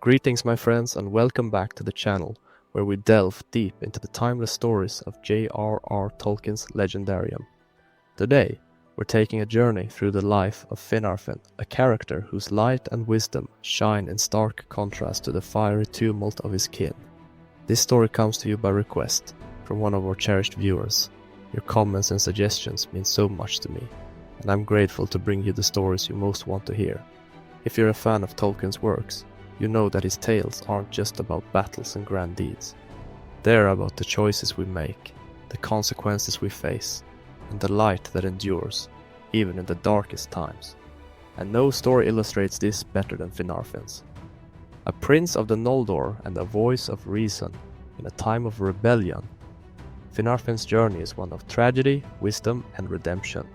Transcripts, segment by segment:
Greetings my friends and welcome back to the channel where we delve deep into the timeless stories of J.R.R. Tolkien's legendarium. Today, we're taking a journey through the life of Finarfin, a character whose light and wisdom shine in stark contrast to the fiery tumult of his kin. This story comes to you by request from one of our cherished viewers. Your comments and suggestions mean so much to me, and I'm grateful to bring you the stories you most want to hear. If you're a fan of Tolkien's works, you know that his tales aren't just about battles and grand deeds. They're about the choices we make, the consequences we face, and the light that endures, even in the darkest times. And no story illustrates this better than Finarfin's. A prince of the Noldor and a voice of reason in a time of rebellion, Finarfin's journey is one of tragedy, wisdom, and redemption.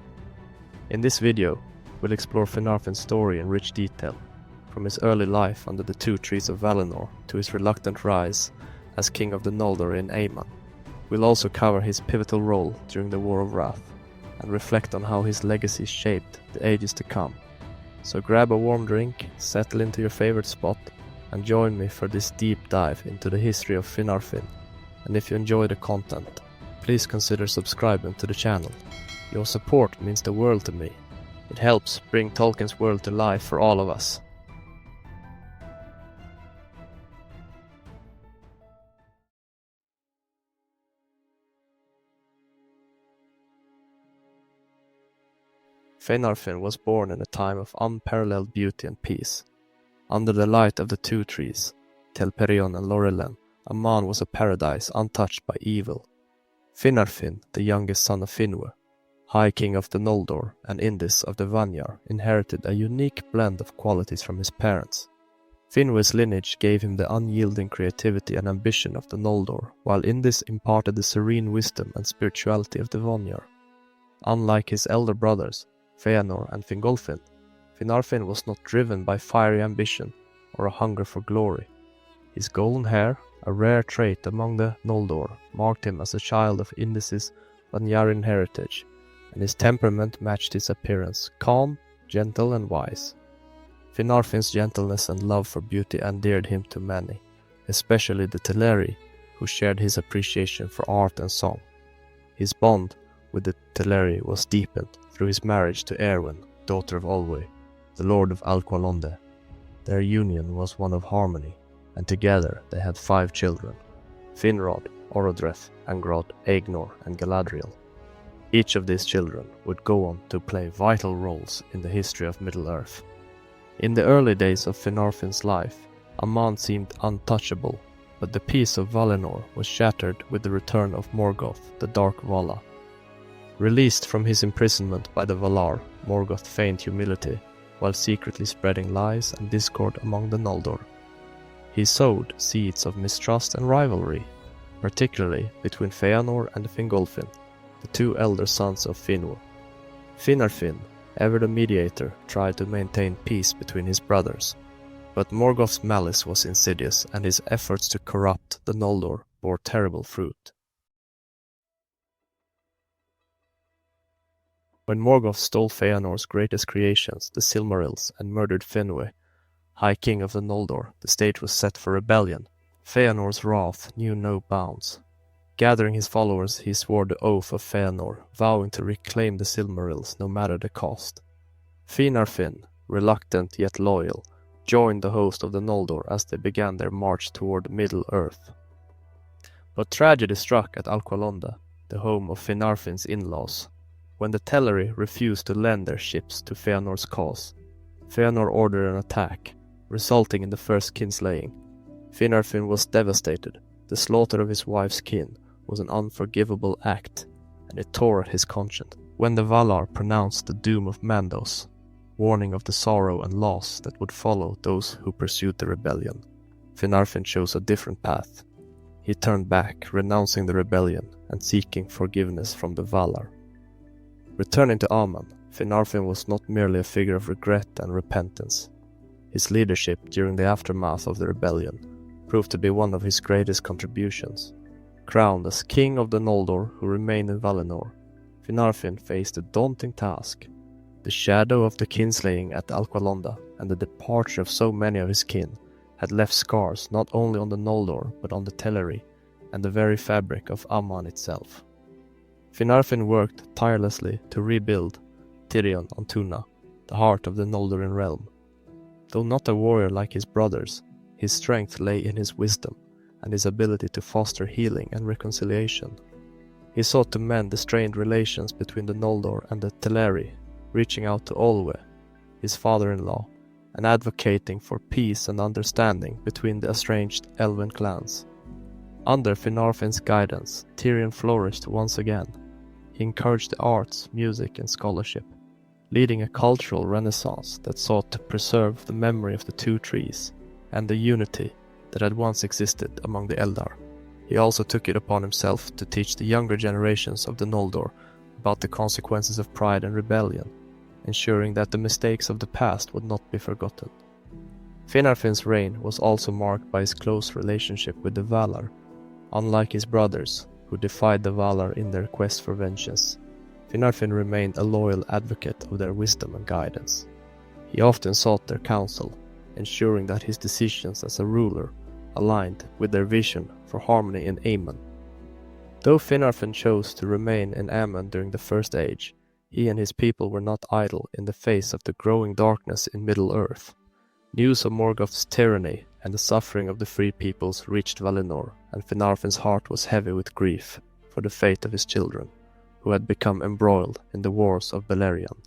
In this video, we'll explore Finarfin's story in rich detail, from his early life under the two trees of Valinor to his reluctant rise as king of the Noldor in Aman. We'll also cover his pivotal role during the War of Wrath and reflect on how his legacy shaped the ages to come. So grab a warm drink, settle into your favorite spot, and join me for this deep dive into the history of Finarfin. And if you enjoy the content, please consider subscribing to the channel. Your support means the world to me. It helps bring Tolkien's world to life for all of us. Finarfin was born in a time of unparalleled beauty and peace. Under the light of the two trees, Telperion and Lorelem, Aman was a paradise untouched by evil. Finarfin, the youngest son of Finwë, High King of the Noldor and Indis of the Vanyar, inherited a unique blend of qualities from his parents. Finwë's lineage gave him the unyielding creativity and ambition of the Noldor, while Indis imparted the serene wisdom and spirituality of the Vanyar. Unlike his elder brothers, Feanor and Fingolfin, Finarfin was not driven by fiery ambition or a hunger for glory. His golden hair, a rare trait among the Noldor, marked him as a child of Indis's Vanyarin heritage, and his temperament matched his appearance, calm, gentle and wise. Finarfin's gentleness and love for beauty endeared him to many, especially the Teleri, who shared his appreciation for art and song. His bond with the Teleri was deepened through his marriage to Eowyn, daughter of Olwe, the lord of Alqualondë. Their union was one of harmony, and together they had 5 children: Finrod, Orodreth, Angrod, Egnor, and Galadriel. Each of these children would go on to play vital roles in the history of Middle-earth. In the early days of Finarfin's life, Aman seemed untouchable, but the peace of Valinor was shattered with the return of Morgoth, the Dark Vala. Released from his imprisonment by the Valar, Morgoth feigned humility, while secretly spreading lies and discord among the Noldor. He sowed seeds of mistrust and rivalry, particularly between Feanor and Fingolfin, the 2 elder sons of Finwë. Finarfin, ever the mediator, tried to maintain peace between his brothers, but Morgoth's malice was insidious and his efforts to corrupt the Noldor bore terrible fruit. When Morgoth stole Feanor's greatest creations, the Silmarils, and murdered Finwë, High King of the Noldor, the stage was set for rebellion. Feanor's wrath knew no bounds. Gathering his followers, he swore the oath of Feanor, vowing to reclaim the Silmarils no matter the cost. Finarfin, reluctant yet loyal, joined the host of the Noldor as they began their march toward Middle-earth. But tragedy struck at Alqualondë, the home of Finarfin's in-laws. When the Teleri refused to lend their ships to Feanor's cause, Feanor ordered an attack, resulting in the first kinslaying. Finarfin was devastated. The slaughter of his wife's kin was an unforgivable act, and it tore at his conscience. When the Valar pronounced the Doom of Mandos, warning of the sorrow and loss that would follow those who pursued the rebellion, Finarfin chose a different path. He turned back, renouncing the rebellion and seeking forgiveness from the Valar. Returning to Aman, Finarfin was not merely a figure of regret and repentance. His leadership during the aftermath of the rebellion proved to be one of his greatest contributions. Crowned as King of the Noldor who remained in Valinor, Finarfin faced a daunting task: the shadow of the Kinslaying at Alqualondë and the departure of so many of his kin had left scars not only on the Noldor but on the Teleri and the very fabric of Aman itself. Finarfin worked tirelessly to rebuild Tirion on Tuna, the heart of the Noldorin realm. Though not a warrior like his brothers, his strength lay in his wisdom and his ability to foster healing and reconciliation. He sought to mend the strained relations between the Noldor and the Teleri, reaching out to Olwe, his father-in-law, and advocating for peace and understanding between the estranged elven clans. Under Finarfin's guidance, Tirion flourished once again. He encouraged the arts, music, and scholarship, leading a cultural renaissance that sought to preserve the memory of the two trees and the unity that had once existed among the Eldar. He also took it upon himself to teach the younger generations of the Noldor about the consequences of pride and rebellion, ensuring that the mistakes of the past would not be forgotten. Finarfin's reign was also marked by his close relationship with the Valar. Unlike his brothers, who defied the Valar in their quest for vengeance, Finarfin remained a loyal advocate of their wisdom and guidance. He often sought their counsel, ensuring that his decisions as a ruler aligned with their vision for harmony in Aman. Though Finarfin chose to remain in Aman during the First Age, he and his people were not idle in the face of the growing darkness in Middle-earth. News of Morgoth's tyranny and the suffering of the free peoples reached Valinor, and Finarfin's heart was heavy with grief for the fate of his children, who had become embroiled in the wars of Beleriand.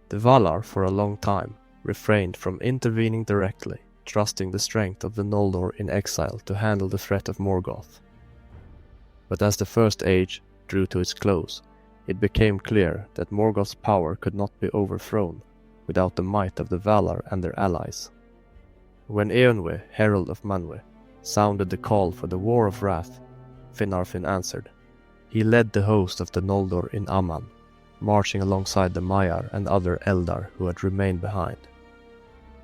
The Valar, for a long time, refrained from intervening directly, trusting the strength of the Noldor in exile to handle the threat of Morgoth. But as the First Age drew to its close, it became clear that Morgoth's power could not be overthrown without the might of the Valar and their allies. When Eönwë, herald of Manwë, sounded the call for the War of Wrath, Finarfin answered. He led the host of the Noldor in Aman, marching alongside the Maiar and other Eldar who had remained behind.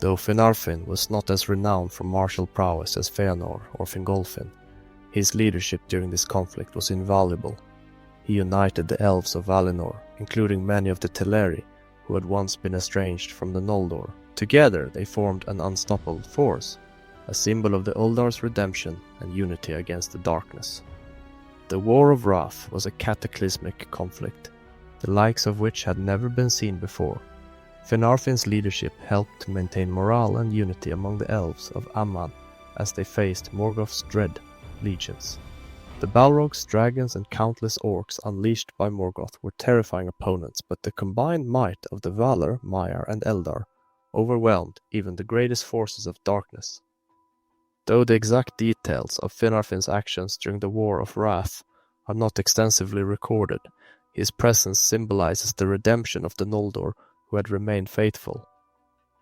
Though Finarfin was not as renowned for martial prowess as Fëanor or Fingolfin, his leadership during this conflict was invaluable. He united the elves of Valinor, including many of the Teleri, who had once been estranged from the Noldor. Together they formed an unstoppable force, a symbol of the Eldar's redemption and unity against the darkness. The War of Wrath was a cataclysmic conflict, the likes of which had never been seen before. Finarfin's leadership helped to maintain morale and unity among the elves of Aman as they faced Morgoth's dread legions. The Balrogs, dragons, and countless orcs unleashed by Morgoth were terrifying opponents, but the combined might of the Valar, Maiar, and Eldar overwhelmed even the greatest forces of darkness. Though the exact details of Finarfin's actions during the War of Wrath are not extensively recorded, his presence symbolizes the redemption of the Noldor who had remained faithful.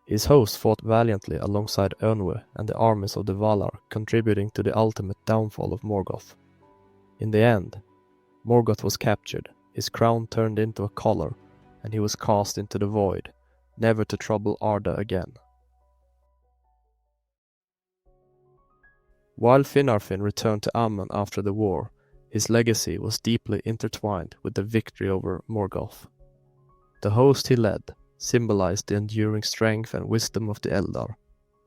His host fought valiantly alongside Eönwë and the armies of the Valar, contributing to the ultimate downfall of Morgoth. In the end, Morgoth was captured, his crown turned into a collar, and he was cast into the void, never to trouble Arda again. While Finarfin returned to Aman after the war, his legacy was deeply intertwined with the victory over Morgoth. The host he led symbolized the enduring strength and wisdom of the Eldar,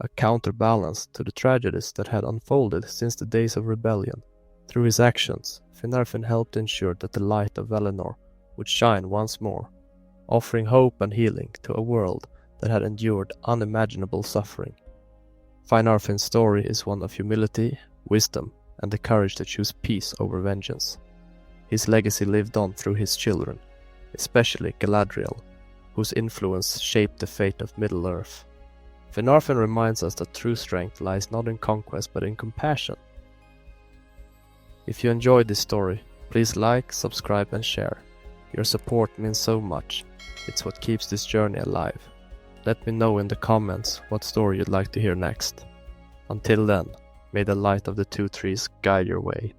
a counterbalance to the tragedies that had unfolded since the days of rebellion. Through his actions, Finarfin helped ensure that the light of Valinor would shine once more, offering hope and healing to a world that had endured unimaginable suffering. Finarfin's story is one of humility, wisdom, and the courage to choose peace over vengeance. His legacy lived on through his children, especially Galadriel, whose influence shaped the fate of Middle-earth. Finarfin reminds us that true strength lies not in conquest but in compassion. If you enjoyed this story, please like, subscribe, and share. Your support means so much. It's what keeps this journey alive. Let me know in the comments what story you'd like to hear next. Until then, may the light of the two trees guide your way.